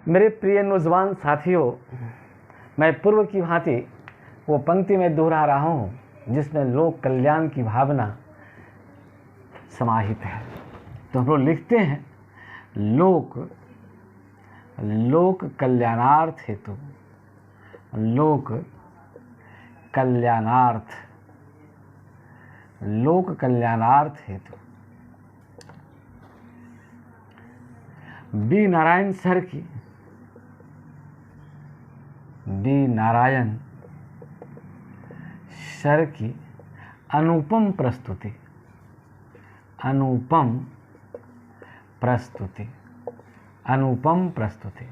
मेरे प्रिय नौजवान साथियों, मैं पूर्व की भांति वो पंक्ति में दोहरा रहा हूँ जिसमें लोक कल्याण की भावना समाहित है। तो हम लोग लिखते हैं लोक कल्याणार्थ हेतु, लोक कल्याणार्थ हेतु बी नारायण सर की अनुपम प्रस्तुति।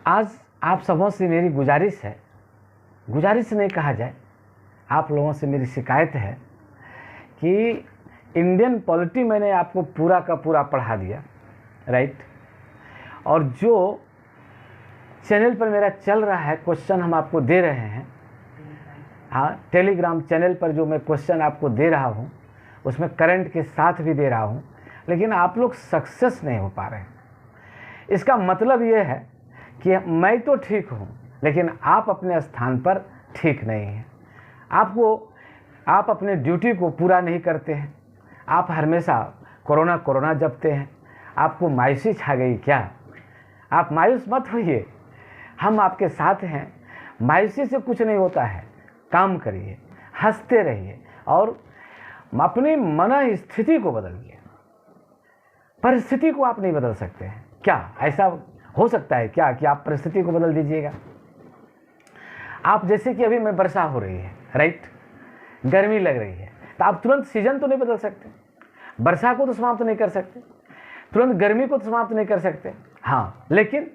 आज आप सबों से मेरी गुजारिश नहीं कहा जाए, आप लोगों से मेरी शिकायत है कि इंडियन पॉलिटी मैंने आपको पूरा का पूरा पढ़ा दिया, राइट। और जो चैनल पर मेरा चल रहा है, क्वेश्चन हम आपको दे रहे हैं, हाँ, टेलीग्राम चैनल पर जो मैं क्वेश्चन आपको दे रहा हूँ उसमें करंट के साथ भी दे रहा हूँ, लेकिन आप लोग सक्सेस नहीं हो पा रहे हैं। इसका मतलब ये है कि मैं तो ठीक हूँ लेकिन आप अपने स्थान पर ठीक नहीं हैं। आप अपने ड्यूटी को पूरा नहीं करते हैं। आप हमेशा कोरोना जपते हैं। आपको मायूसी छा गई क्या? आप मायूस मत होइए, हम आपके साथ हैं। मायूसी से कुछ नहीं होता है। काम करिए, हंसते रहिए और अपनी मन स्थिति को बदलिए। परिस्थिति को आप नहीं बदल सकते हैं क्या? ऐसा हो सकता है क्या कि आप परिस्थिति को बदल दीजिएगा? आप जैसे कि अभी में वर्षा हो रही है, राइट, गर्मी लग रही है, तो आप तुरंत सीजन तो नहीं बदल सकते। वर्षा को तो समाप्त नहीं कर सकते, तुरंत गर्मी को तो समाप्त नहीं कर सकते, हाँ, लेकिन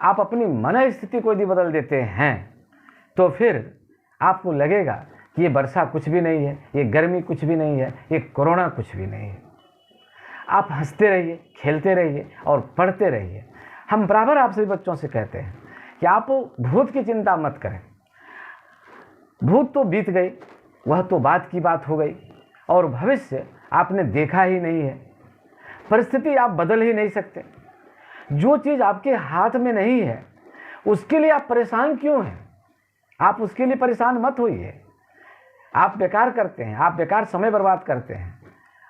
आप अपनी मन स्थिति को यदि बदल देते हैं तो फिर आपको लगेगा कि ये वर्षा कुछ भी नहीं है, ये गर्मी कुछ भी नहीं है, ये कोरोना कुछ भी नहीं है। आप हंसते रहिए, खेलते रहिए और पढ़ते रहिए। हम बराबर आप सभी बच्चों से कहते हैं कि आप भूत की चिंता मत करें। भूत तो बीत गई, वह तो बात की बात हो गई, और भविष्य आपने देखा ही नहीं है। परिस्थिति आप बदल ही नहीं सकते। जो चीज़ आपके हाथ में नहीं है उसके लिए आप परेशान क्यों हैं? आप उसके लिए परेशान मत होइए। आप बेकार करते हैं, आप बेकार समय बर्बाद करते हैं।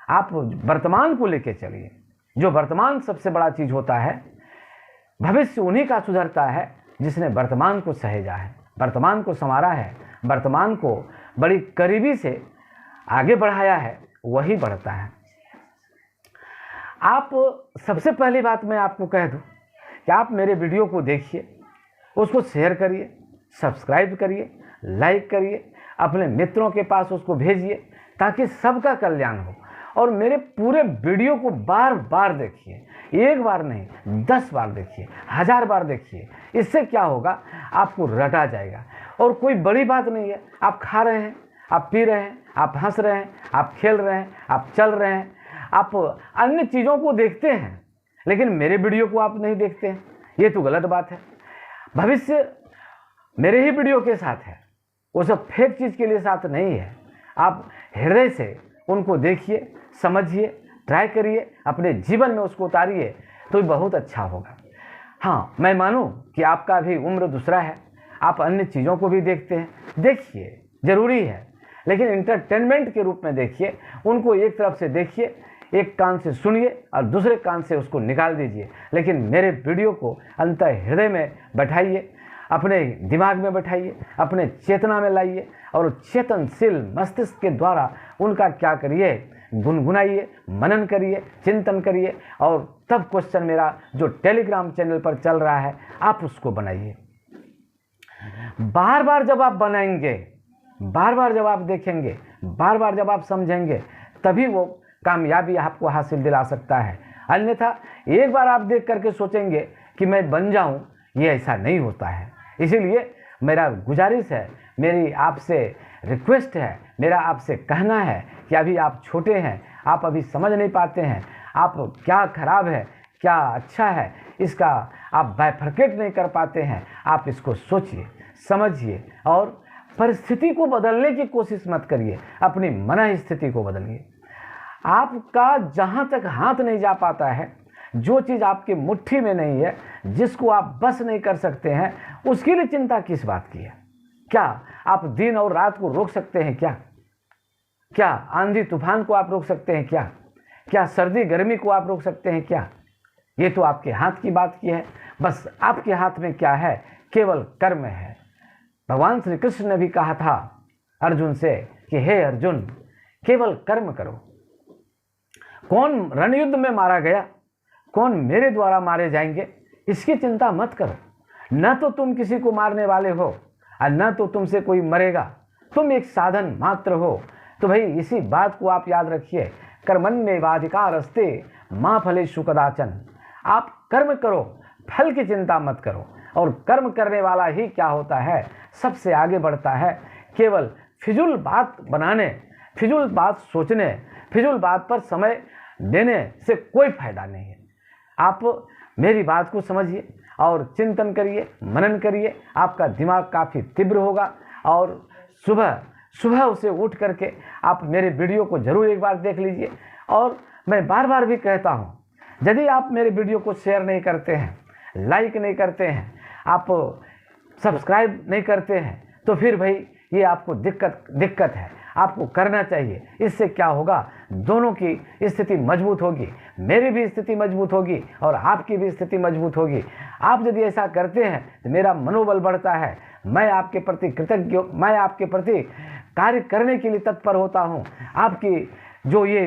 आप वर्तमान को लेके चलिए। जो वर्तमान सबसे बड़ा चीज़ होता है। भविष्य उन्हीं का सुधरता है जिसने वर्तमान को सहेजा है, वर्तमान को संवारा है, वर्तमान को बड़ी करीबी से आगे बढ़ाया है, वही बढ़ता है। आप सबसे पहली बात मैं आपको कह दूं कि आप मेरे वीडियो को देखिए, उसको शेयर करिए, सब्सक्राइब करिए, लाइक करिए, अपने मित्रों के पास उसको भेजिए ताकि सबका कल्याण हो। और मेरे पूरे वीडियो को बार बार देखिए, एक बार नहीं 10 बार देखिए, 1000 बार देखिए। इससे क्या होगा, आपको रटा जाएगा। और कोई बड़ी बात नहीं है। आप खा रहे हैं, आप पी रहे हैं, आप हंस रहे हैं, आप खेल रहे हैं, आप चल रहे हैं, आप अन्य चीज़ों को देखते हैं, लेकिन मेरे वीडियो को आप नहीं देखते हैं। ये तो गलत बात है। भविष्य मेरे ही वीडियो के साथ है, वो सब फेक चीज़ के लिए साथ नहीं है। आप हृदय से उनको देखिए, समझिए, ट्राई करिए, अपने जीवन में उसको उतारिए तो बहुत अच्छा होगा। हाँ, मैं मानूं कि आपका भी उम्र दूसरा है, आप अन्य चीज़ों को भी देखते हैं, देखिए, ज़रूरी है, लेकिन इंटरटेनमेंट के रूप में देखिए। उनको एक तरफ से देखिए, एक कान से सुनिए और दूसरे कान से उसको निकाल दीजिए, लेकिन मेरे वीडियो को अंतः हृदय में बैठाइए, अपने दिमाग में बैठाइए, अपने चेतना में लाइए और चेतनशील मस्तिष्क के द्वारा उनका क्या करिए, गुनगुनाइए, मनन करिए, चिंतन करिए, और तब क्वेश्चन मेरा जो टेलीग्राम चैनल पर चल रहा है आप उसको बनाइए। बार बार जब आप बनाएंगे, बार बार जब आप देखेंगे, बार बार जब आप समझेंगे, तभी वो कामयाबी आपको हासिल दिला सकता है। अन्यथा एक बार आप देख करके सोचेंगे कि मैं बन जाऊं, ये ऐसा नहीं होता है। इसीलिए मेरा गुजारिश है, मेरी आपसे रिक्वेस्ट है, मेरा आपसे कहना है कि अभी आप छोटे हैं, आप अभी समझ नहीं पाते हैं, आप क्या खराब है क्या अच्छा है इसका आप बाइफरकेट नहीं कर पाते हैं। आप इसको सोचिए, समझिए और परिस्थिति को बदलने की कोशिश मत करिए, अपनी मन स्थिति को बदलिए। आपका जहाँ तक हाथ नहीं जा पाता है जो चीज़ आपकी मुट्ठी में नहीं है, जिसको आप बस नहीं कर सकते हैं, उसके लिए चिंता किस बात की है? क्या आप दिन और रात को रोक सकते हैं क्या? क्या आंधी तूफान को आप रोक सकते हैं क्या? क्या सर्दी गर्मी को आप रोक सकते हैं क्या? ये तो आपके हाथ की बात की है। बस आपके हाथ में क्या है? केवल कर्म है। भगवान श्री कृष्ण ने भी कहा था अर्जुन से कि हे अर्जुन, केवल कर्म करो। कौन रणयुद्ध में मारा गया, कौन मेरे द्वारा मारे जाएंगे, इसकी चिंता मत करो। न तो तुम किसी को मारने वाले हो और न तो तुमसे कोई मरेगा, तुम एक साधन मात्र हो। तो भाई इसी बात को आप याद रखिए, कर्मण्येवाधिकारस्ते मा फलेषु कदाचन। आप कर्म करो, फल की चिंता मत करो। और कर्म करने वाला ही क्या होता है, सबसे आगे बढ़ता है। केवल फिजूल बात बनाने, फिजूल बात सोचने, फिजूल बात पर समय देने से कोई फायदा नहीं है। आप मेरी बात को समझिए और चिंतन करिए, मनन करिए। आपका दिमाग काफ़ी तीव्र होगा और सुबह उसे उठ करके आप मेरे वीडियो को ज़रूर एक बार देख लीजिए। और मैं बार बार भी कहता हूँ, यदि आप मेरे वीडियो को शेयर नहीं करते हैं, लाइक नहीं करते हैं, आप सब्सक्राइब नहीं करते हैं, तो फिर भाई ये आपको दिक्कत है। आपको करना चाहिए। इससे क्या होगा, दोनों की स्थिति मजबूत होगी, मेरी भी स्थिति मजबूत होगी और आपकी भी स्थिति मजबूत होगी। आप यदि ऐसा करते हैं तो मेरा मनोबल बढ़ता है। मैं आपके प्रति कृतज्ञ, मैं आपके प्रति कार्य करने के लिए तत्पर होता हूँ। आपकी जो ये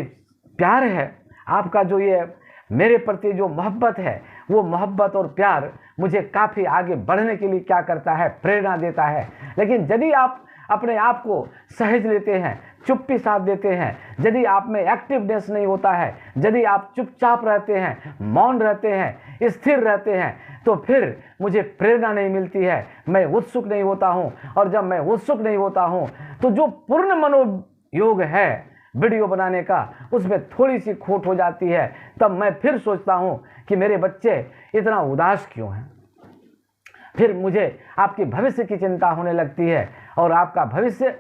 प्यार है, आपका जो ये मेरे प्रति जो मोहब्बत है, वो मोहब्बत और प्यार मुझे काफ़ी आगे बढ़ने के लिए क्या करता है, प्रेरणा देता है। लेकिन यदि आप अपने आप को सहेज लेते हैं, चुप्पी साध देते हैं, यदि आप में एक्टिवनेस नहीं होता है, यदि आप चुपचाप रहते हैं, मौन रहते हैं, स्थिर रहते हैं, तो फिर मुझे प्रेरणा नहीं मिलती है, मैं उत्सुक नहीं होता हूँ। और जब मैं उत्सुक नहीं होता हूँ तो जो पूर्ण मनोयोग है वीडियो बनाने का, उसमें थोड़ी सी खोट हो जाती है। तब मैं फिर सोचता हूँ कि मेरे बच्चे इतना उदास क्यों हैं। फिर मुझे आपके भविष्य की चिंता होने लगती है और आपका भविष्य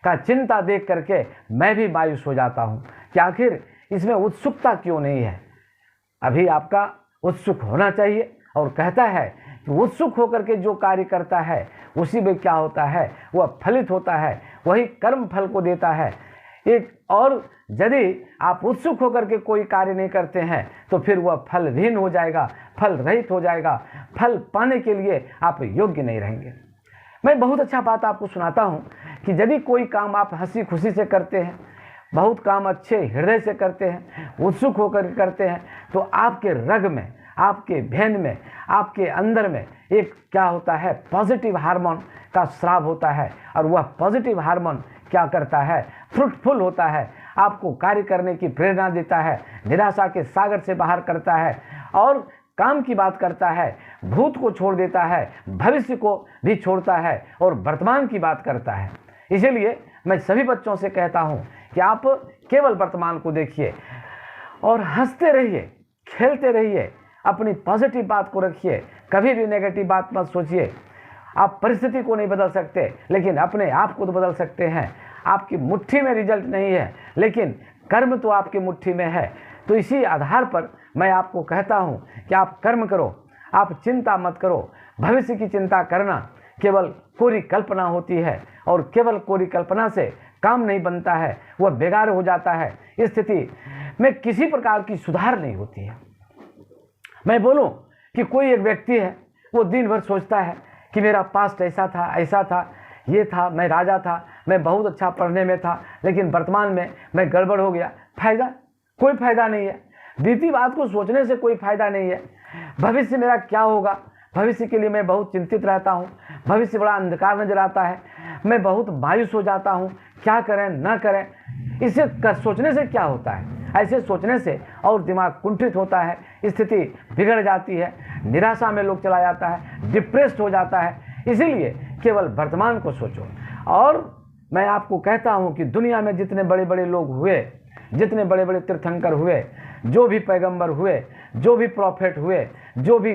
का चिंता देख करके मैं भी मायूस हो जाता हूँ कि आखिर इसमें उत्सुकता क्यों नहीं है। अभी आपका उत्सुक होना चाहिए। और कहता है कि उत्सुक होकर के जो कार्य करता है उसी में क्या होता है, वह फलित होता है, वही कर्म फल को देता है। एक और यदि आप उत्सुक होकर के कोई कार्य नहीं करते हैं तो फिर वह फलहीन हो जाएगा, फल रहित हो जाएगा। फल पाने के लिए आप योग्य नहीं रहेंगे। मैं बहुत अच्छा बात आपको सुनाता हूँ कि यदि कोई काम आप हंसी खुशी से करते हैं, बहुत काम अच्छे हृदय से करते हैं, उत्सुक होकर करते हैं, तो आपके रग में, आपके भेन में, आपके अंदर में एक क्या होता है, पॉजिटिव हार्मोन का स्राव होता है। और वह पॉजिटिव हार्मोन क्या करता है, फ्रूटफुल होता है, आपको कार्य करने की प्रेरणा देता है, निराशा के सागर से बाहर करता है और काम की बात करता है, भूत को छोड़ देता है, भविष्य को भी छोड़ता है और वर्तमान की बात करता है। इसीलिए मैं सभी बच्चों से कहता हूँ कि आप केवल वर्तमान को देखिए और हंसते रहिए, खेलते रहिए, अपनी पॉजिटिव बात को रखिए, कभी भी नेगेटिव बात मत सोचिए। आप परिस्थिति को नहीं बदल सकते, लेकिन अपने आप को तो बदल सकते हैं। आपकी मुट्ठी में रिजल्ट नहीं है, लेकिन कर्म तो आपकी मुट्ठी में है। तो इसी आधार पर मैं आपको कहता हूँ कि आप कर्म करो, आप चिंता मत करो। भविष्य की चिंता करना केवल कोरी कल्पना होती है और केवल कोरी कल्पना से काम नहीं बनता है, वह बेकार हो जाता है। इस स्थिति में किसी प्रकार की सुधार नहीं होती है। मैं बोलूं कि कोई एक व्यक्ति है, वो दिन भर सोचता है कि मेरा पास्ट ऐसा था, ऐसा था, ये था, मैं राजा था, मैं बहुत अच्छा पढ़ने में था, लेकिन वर्तमान में मैं गड़बड़ हो गया। फायदा? कोई फायदा नहीं है। बीती बात को सोचने से कोई फायदा नहीं है। भविष्य मेरा क्या होगा, भविष्य के लिए मैं बहुत चिंतित रहता हूँ। भविष्य बड़ा अंधकार नजर आता है, मैं बहुत मायूस हो जाता हूँ। क्या करें ना करें, इसे सोचने से क्या होता है? ऐसे सोचने से और दिमाग कुंठित होता है, स्थिति बिगड़ जाती है, निराशा में लोग चला जाता है, डिप्रेस्ड हो जाता है। इसीलिए केवल वर्तमान को सोचो। और मैं आपको कहता हूँ कि दुनिया में जितने बड़े बड़े लोग हुए, जितने बड़े बड़े तीर्थंकर हुए, जो भी पैगंबर हुए, जो भी प्रॉफिट हुए, जो भी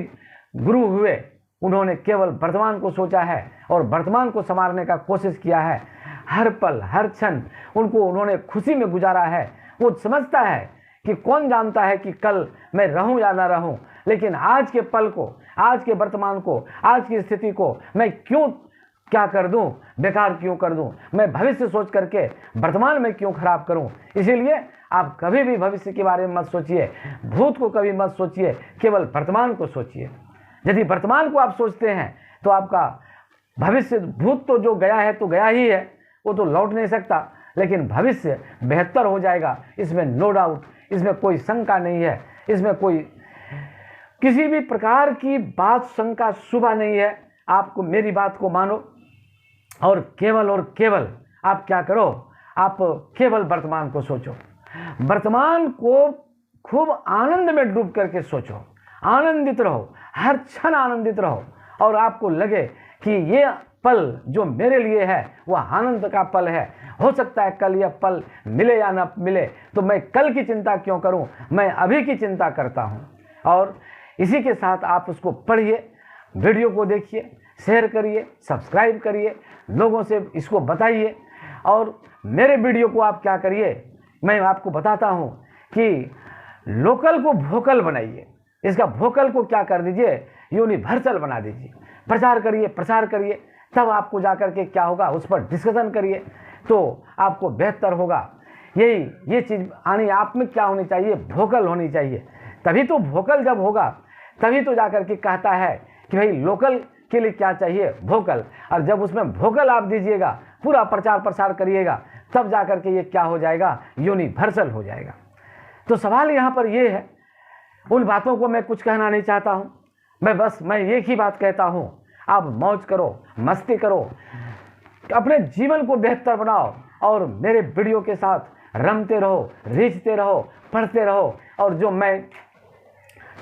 गुरु हुए, उन्होंने केवल वर्तमान को सोचा है और वर्तमान को संवारने का कोशिश किया है। हर पल हर क्षण उन्होंने खुशी में गुजारा है। वो समझता है कि कौन जानता है कि कल मैं रहूं या ना रहूं, लेकिन आज के पल को, आज के वर्तमान को, आज की स्थिति को मैं क्यों क्या कर दूं, बेकार क्यों कर दूं, मैं भविष्य सोच करके वर्तमान में क्यों खराब करूं। इसीलिए आप कभी भी भविष्य के बारे में मत सोचिए, भूत को कभी मत सोचिए, केवल वर्तमान को सोचिए। यदि वर्तमान को आप सोचते हैं तो आपका भविष्य, भूत तो जो गया है तो गया ही है, वो तो लौट नहीं सकता, लेकिन भविष्य बेहतर हो जाएगा, इसमें नो डाउट, इसमें कोई शंका नहीं है, इसमें कोई किसी भी प्रकार की बात शंका शुभा नहीं है। आपको मेरी बात को मानो और केवल आप क्या करो, आप केवल वर्तमान को सोचो, वर्तमान को खूब आनंद में डूब करके सोचो, आनंदित रहो, हर क्षण आनंदित रहो, और आपको लगे कि ये पल जो मेरे लिए है वह आनंद का पल है। हो सकता है कल यह पल मिले या ना मिले, तो मैं कल की चिंता क्यों करूं, मैं अभी की चिंता करता हूं। और इसी के साथ आप उसको पढ़िए, वीडियो को देखिए, शेयर करिए, सब्सक्राइब करिए, लोगों से इसको बताइए। और मेरे वीडियो को आप क्या करिए, मैं आपको बताता हूं कि लोकल को वोकल बनाइए, इसका वोकल को क्या कर दीजिए, यूनिवर्सल बना दीजिए, प्रचार करिए, प्रसार करिए, तब आपको जाकर के क्या होगा, उस पर डिस्कशन करिए तो आपको बेहतर होगा। ये चीज़ आनी आप में क्या होनी चाहिए, वोकल होनी चाहिए। तभी तो वोकल जब होगा तभी तो जाकर के कहता है कि भाई लोकल के लिए क्या चाहिए, वोकल। और जब उसमें वोकल आप दीजिएगा, पूरा प्रचार प्रसार करिएगा, तब जाकर के ये क्या हो जाएगा, यूनिवर्सल हो जाएगा। तो सवाल यहाँ पर ये है, उन बातों को मैं कुछ कहना नहीं चाहता हूँ, मैं एक ही बात कहता हूँ, आप मौज करो, मस्ती करो, अपने जीवन को बेहतर बनाओ और मेरे वीडियो के साथ रमते रहो, रीझते रहो, पढ़ते रहो। और जो मैं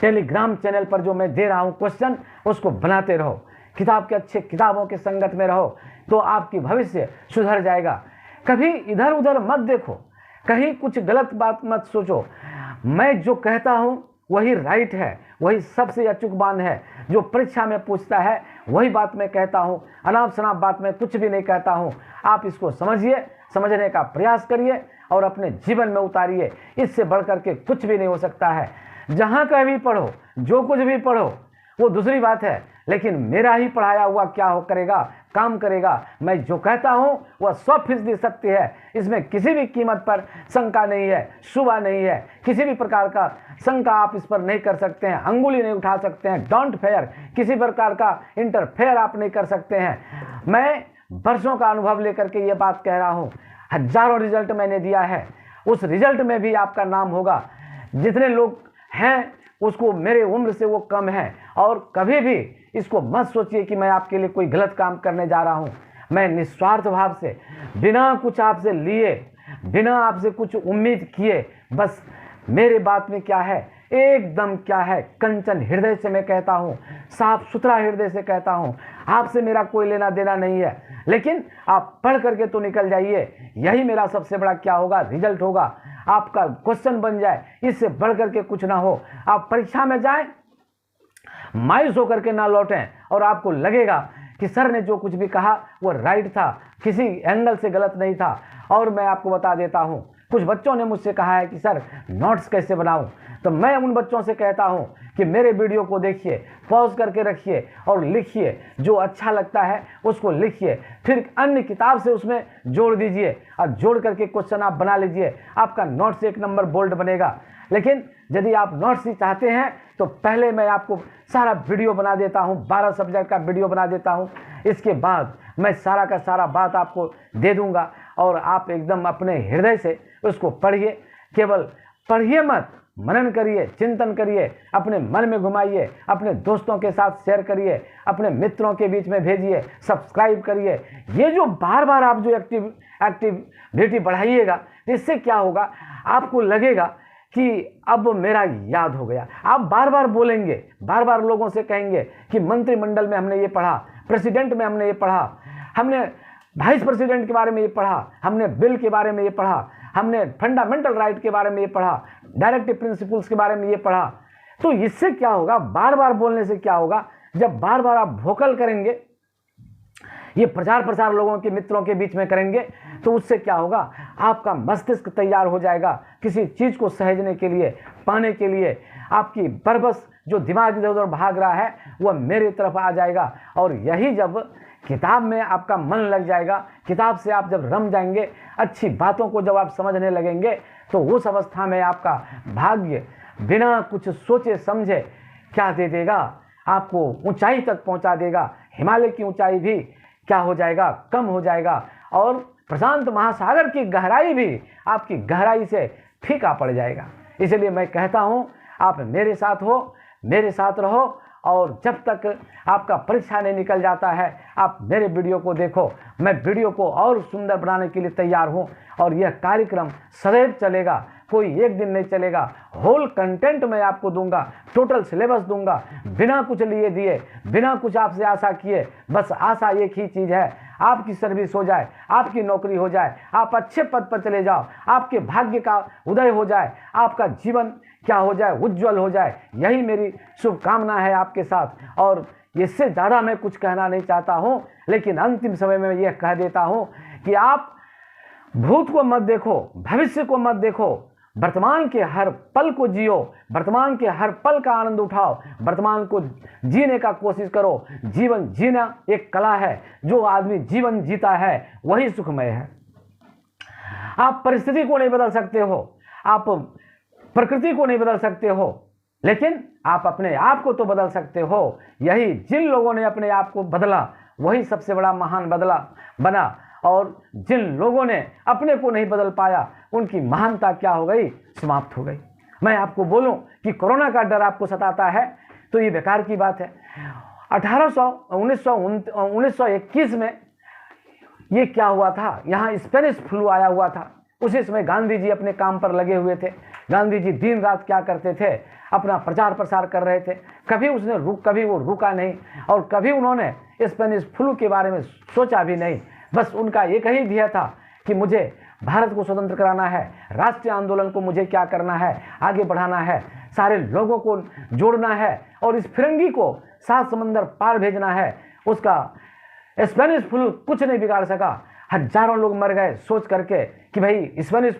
टेलीग्राम चैनल पर जो मैं दे रहा हूँ क्वेश्चन, उसको बनाते रहो, किताब के अच्छे किताबों के संगत में रहो, तो आपकी भविष्य सुधर जाएगा। कभी इधर उधर मत देखो, कहीं कुछ गलत बात मत सोचो। मैं जो कहता हूँ वही राइट है, वही सबसे अचूक बात है। जो परीक्षा में पूछता है वही बात मैं कहता हूँ, अनाप शनाप बात मैं कुछ भी नहीं कहता हूँ। आप इसको समझिए, समझने का प्रयास करिए और अपने जीवन में उतारिए। इससे बढ़कर के कुछ भी नहीं हो सकता है। जहाँ का भी पढ़ो, जो कुछ भी पढ़ो, वो दूसरी बात है, लेकिन मेरा ही पढ़ाया हुआ क्या हो करेगा, काम करेगा। मैं जो कहता हूँ वह 100% सत्य है, इसमें किसी भी कीमत पर शंका नहीं है, शुभा नहीं है, किसी भी प्रकार का शंका आप इस पर नहीं कर सकते हैं, अंगुली नहीं उठा सकते हैं, डोंट फेयर, किसी प्रकार का इंटरफेयर आप नहीं कर सकते हैं। मैं वर्षों का अनुभव लेकर के ये बात कह रहा हूँ, हजारों रिजल्ट मैंने दिया है, उस रिजल्ट में भी आपका नाम होगा। जितने लोग हैं उसको मेरे उम्र से वो कम है। और कभी भी इसको मत सोचिए कि मैं आपके लिए कोई गलत काम करने जा रहा हूँ। मैं निस्वार्थ भाव से, बिना कुछ आपसे लिए, बिना आपसे कुछ उम्मीद किए, बस मेरे बात में क्या है, एकदम क्या है, कंचन हृदय से मैं कहता हूँ, साफ सुथरा हृदय से कहता हूँ। आपसे मेरा कोई लेना देना नहीं है, लेकिन आप पढ़ करके तो निकल जाइए, यही मेरा सबसे बड़ा क्या होगा, रिजल्ट होगा, आपका क्वेश्चन बन जाए। इससे बढ़ करके कुछ ना हो। आप परीक्षा में जाएं, मायूस होकर के ना लौटें और आपको लगेगा कि सर ने जो कुछ भी कहा वो राइट था, किसी एंगल से गलत नहीं था। और मैं आपको बता देता हूँ, कुछ बच्चों ने मुझसे कहा है कि सर नोट्स कैसे बनाऊं, तो मैं उन बच्चों से कहता हूं कि मेरे वीडियो को देखिए, पॉज करके रखिए और लिखिए, जो अच्छा लगता है उसको लिखिए, फिर अन्य किताब से उसमें जोड़ दीजिए और जोड़ करके क्वेश्चन आप बना लीजिए, आपका नोट्स 1 नंबर बोल्ड बनेगा। लेकिन यदि आप नोट्स ही चाहते हैं तो पहले मैं आपको सारा वीडियो बना देता हूं, 12 सब्जेक्ट का वीडियो बना देता हूं, इसके बाद मैं सारा का सारा बात आपको दे दूंगा और आप एकदम अपने हृदय से उसको पढ़िए। केवल पढ़िए मत, मनन करिए, चिंतन करिए, अपने मन में घुमाइए, अपने दोस्तों के साथ शेयर करिए, अपने मित्रों के बीच में भेजिए, सब्सक्राइब करिए। ये जो बार बार आप जो एक्टिविटी बढ़ाइएगा, इससे क्या होगा, आपको लगेगा कि अब मेरा याद हो गया। आप बार बार बोलेंगे, बार बार लोगों से कहेंगे कि मंत्रिमंडल में हमने ये पढ़ा, प्रेसिडेंट में हमने ये पढ़ा, हमने वाइस प्रेसिडेंट के बारे में ये पढ़ा, हमने बिल के बारे में ये पढ़ा, हमने फंडामेंटल राइट के बारे में ये पढ़ा, डायरेक्टिव प्रिंसिपल्स के बारे में ये पढ़ा। तो इससे क्या होगा, बार बार बोलने से क्या होगा, जब बार बार आप वोकल करेंगे, ये प्रचार प्रसार लोगों के मित्रों के बीच में करेंगे, तो उससे क्या होगा, आपका मस्तिष्क तैयार हो जाएगा किसी चीज़ को सहेजने के लिए, पाने के लिए। आपकी बरबस जो दिमाग इधर उधर भाग रहा है वह मेरी तरफ आ जाएगा। और यही जब किताब में आपका मन लग जाएगा, किताब से आप जब रम जाएंगे, अच्छी बातों को जब आप समझने लगेंगे, तो उस अवस्था में आपका भाग्य बिना कुछ सोचे समझे क्या दे देगा, आपको ऊंचाई तक पहुंचा देगा। हिमालय की ऊंचाई भी क्या हो जाएगा, कम हो जाएगा। और प्रशांत महासागर की गहराई भी आपकी गहराई से फीका पड़ जाएगा। इसलिए मैं कहता हूं, आप मेरे साथ हो, मेरे साथ रहो। और जब तक आपका परीक्षा नहीं निकल जाता है, आप मेरे वीडियो को देखो। मैं वीडियो को और सुंदर बनाने के लिए तैयार हूं। और यह कार्यक्रम सदैव चलेगा, कोई एक दिन नहीं चलेगा। होल कंटेंट मैं आपको दूंगा, टोटल सिलेबस दूंगा, बिना कुछ लिए दिए, बिना कुछ आपसे आशा किए। बस आशा एक ही चीज़ है, आपकी सर्विस हो जाए, आपकी नौकरी हो जाए, आप अच्छे पद पर चले जाओ, आपके भाग्य का उदय हो जाए, आपका जीवन क्या हो जाए, उज्जवल हो जाए। यही मेरी शुभकामना है आपके साथ। और इससे ज़्यादा मैं कुछ कहना नहीं चाहता हूँ, लेकिन अंतिम समय में यह कह देता हूँ कि आप भूत को मत देखो, भविष्य को मत देखो, वर्तमान के हर पल को जियो, वर्तमान के हर पल का आनंद उठाओ, वर्तमान को जीने का कोशिश करो। जीवन जीना एक कला है, जो आदमी जीवन जीता है वही सुखमय है। आप परिस्थिति को नहीं बदल सकते हो, आप प्रकृति को नहीं बदल सकते हो, लेकिन आप अपने आप को तो बदल सकते हो। यही जिन लोगों ने अपने आप को बदला वही सबसे बड़ा महान बना। और जिन लोगों ने अपने को नहीं बदल पाया, उनकी महानता क्या हो गई, समाप्त हो गई। मैं आपको बोलूं कि कोरोना का डर आपको सताता है तो ये बेकार की बात है। 1921 में ये क्या हुआ था, यहाँ स्पेनिश फ्लू आया हुआ था। उसी समय गांधी जी अपने काम पर लगे हुए थे। गांधी जी दिन रात क्या करते थे, अपना प्रचार प्रसार कर रहे थे। कभी वो रुका नहीं, और कभी उन्होंने स्पेनिश फ्लू के बारे में सोचा भी नहीं। बस उनका एक ही ध्येय था कि मुझे भारत को स्वतंत्र कराना है, राष्ट्रीय आंदोलन को मुझे क्या करना है, आगे बढ़ाना है, सारे लोगों को जोड़ना है और इस फिरंगी को 7 समंदर पार भेजना है। उसका स्पेनिश फ्लू कुछ नहीं बिगाड़ सका। हजारों लोग मर गए सोच करके कि भाई स्पेनिश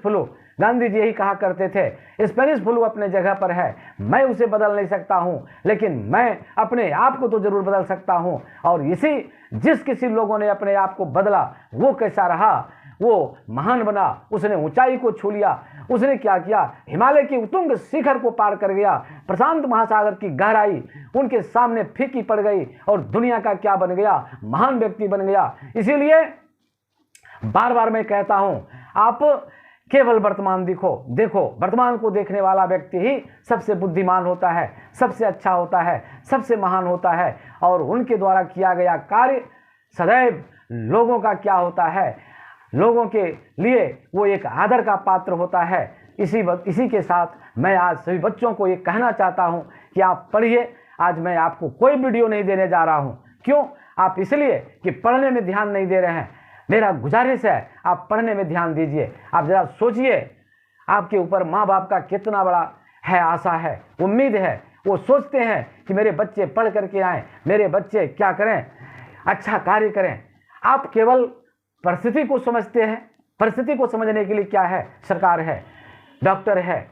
फ्लू। गांधी जी यही कहा करते थे, स्पेनिश फ्लू अपने जगह पर है, मैं उसे बदल नहीं सकता हूं, लेकिन मैं अपने आप को तो जरूर बदल सकता हूं। और जिस किसी लोगों ने अपने आप को बदला वो कैसा रहा, वो महान बना, उसने ऊंचाई को छू लिया। उसने क्या किया, हिमालय की उत्तुंग शिखर को पार कर गया। प्रशांत महासागर की गहराई उनके सामने फीकी पड़ गई और दुनिया का क्या बन गया, महान व्यक्ति बन गया। इसीलिए बार बार मैं कहता हूं, आप केवल वर्तमान देखो। वर्तमान को देखने वाला व्यक्ति ही सबसे बुद्धिमान होता है, सबसे अच्छा होता है, सबसे महान होता है। और उनके द्वारा किया गया कार्य सदैव लोगों का क्या होता है, लोगों के लिए वो एक आदर का पात्र होता है। इसी के साथ मैं आज सभी बच्चों को ये कहना चाहता हूँ कि आप पढ़िए। आज मैं आपको कोई वीडियो नहीं देने जा रहा हूँ। क्यों? आप इसलिए कि पढ़ने में ध्यान नहीं दे रहे हैं। मेरा गुजारिश है आप पढ़ने में ध्यान दीजिए। आप जरा सोचिए, आपके ऊपर माँ बाप का कितना बड़ा है आशा है, उम्मीद है। वो सोचते हैं कि मेरे बच्चे पढ़ करके आएँ, मेरे बच्चे क्या करें, अच्छा कार्य करें। आप केवल परिस्थिति को समझते हैं। परिस्थिति को समझने के लिए क्या है, सरकार है, डॉक्टर है,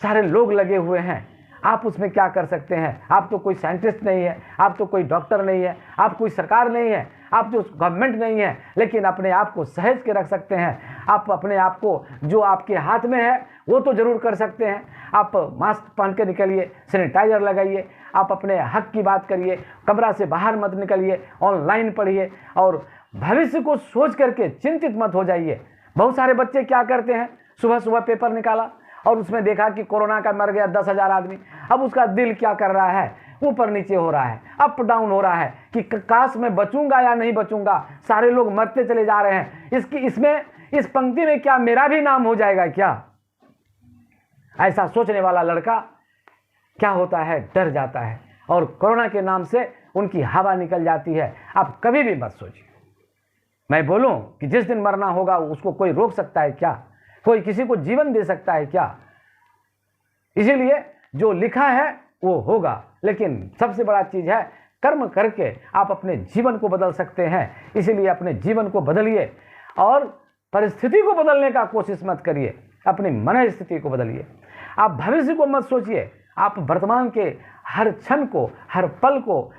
सारे लोग लगे हुए हैं। आप उसमें क्या कर सकते हैं? आप तो कोई साइंटिस्ट नहीं है, आप तो कोई डॉक्टर नहीं है, आप कोई सरकार नहीं है, आप तो गवर्नमेंट नहीं है, लेकिन अपने आप को सहेज के रख सकते हैं। आप अपने आप को, जो आपके हाथ में है वो तो जरूर कर सकते हैं। आप मास्क पहन के निकलिए, सैनिटाइजर लगाइए, आप अपने हक की बात करिए, कमरा से बाहर मत निकलिए, ऑनलाइन पढ़िए और भविष्य को सोच करके चिंतित मत हो जाइए। बहुत सारे बच्चे क्या करते हैं, सुबह सुबह पेपर निकाला और उसमें देखा कि कोरोना का मर गया 10,000 आदमी। अब उसका दिल क्या कर रहा है, ऊपर नीचे हो रहा है, अप डाउन हो रहा है कि काश मैं बचूंगा या नहीं बचूंगा। सारे लोग मरते चले जा रहे हैं, इस पंक्ति में क्या मेरा भी नाम हो जाएगा क्या? ऐसा सोचने वाला लड़का क्या होता है, डर जाता है और कोरोना के नाम से उनकी हवा निकल जाती है। आप कभी भी मत सोचिए। मैं बोलूं कि जिस दिन मरना होगा उसको कोई रोक सकता है क्या? कोई किसी को जीवन दे सकता है क्या? इसीलिए जो लिखा है वो होगा, लेकिन सबसे बड़ा चीज है कर्म करके आप अपने जीवन को बदल सकते हैं। इसीलिए अपने जीवन को बदलिए और परिस्थिति को बदलने का कोशिश मत करिए, अपनी मन स्थिति को बदलिए। आप भविष्य को मत सोचिए, आप वर्तमान के हर क्षण को, हर पल को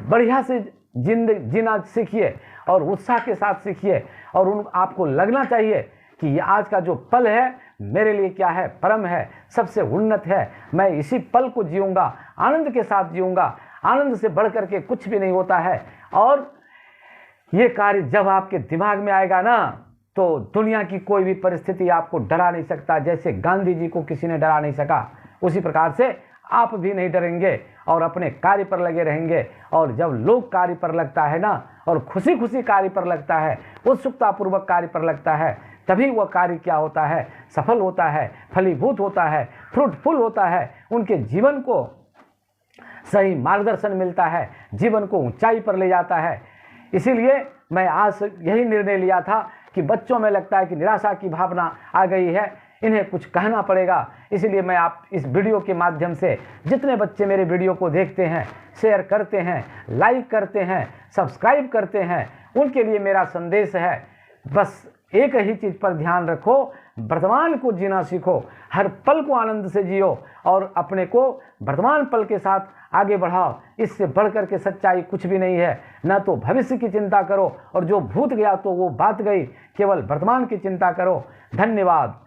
बढ़िया से जीना सीखिए और उत्साह के साथ सीखिए। और आपको लगना चाहिए कि ये आज का जो पल है मेरे लिए क्या है, परम है, सबसे उन्नत है, मैं इसी पल को जीऊँगा, आनंद के साथ जीऊँगा। आनंद से बढ़ कर के कुछ भी नहीं होता है। और ये कार्य जब आपके दिमाग में आएगा ना, तो दुनिया की कोई भी परिस्थिति आपको डरा नहीं सकता। जैसे गांधी जी को किसी ने डरा नहीं सका, उसी प्रकार से आप भी नहीं डरेंगे और अपने कार्य पर लगे रहेंगे। और जब लोग कार्य पर लगता है ना, और खुशी खुशी कार्य पर लगता है, उत्सुकतापूर्वक कार्य पर लगता है, तभी वह कार्य क्या होता है, सफल होता है, फलीभूत होता है, फ्रूटफुल होता है। उनके जीवन को सही मार्गदर्शन मिलता है, जीवन को ऊंचाई पर ले जाता है। इसीलिए मैं आज यही निर्णय लिया था कि बच्चों में लगता है कि निराशा की भावना आ गई है, इन्हें कुछ कहना पड़ेगा। इसलिए मैं आप इस वीडियो के माध्यम से जितने बच्चे मेरे वीडियो को देखते हैं, शेयर करते हैं, लाइक करते हैं, सब्सक्राइब करते हैं, उनके लिए मेरा संदेश है, बस एक ही चीज़ पर ध्यान रखो, वर्तमान को जीना सीखो, हर पल को आनंद से जियो और अपने को वर्तमान पल के साथ आगे बढ़ाओ। इससे बढ़कर के सच्चाई कुछ भी नहीं है। न तो भविष्य की चिंता करो, और जो भूत गया तो वो बात गई, केवल वर्तमान की चिंता करो। धन्यवाद।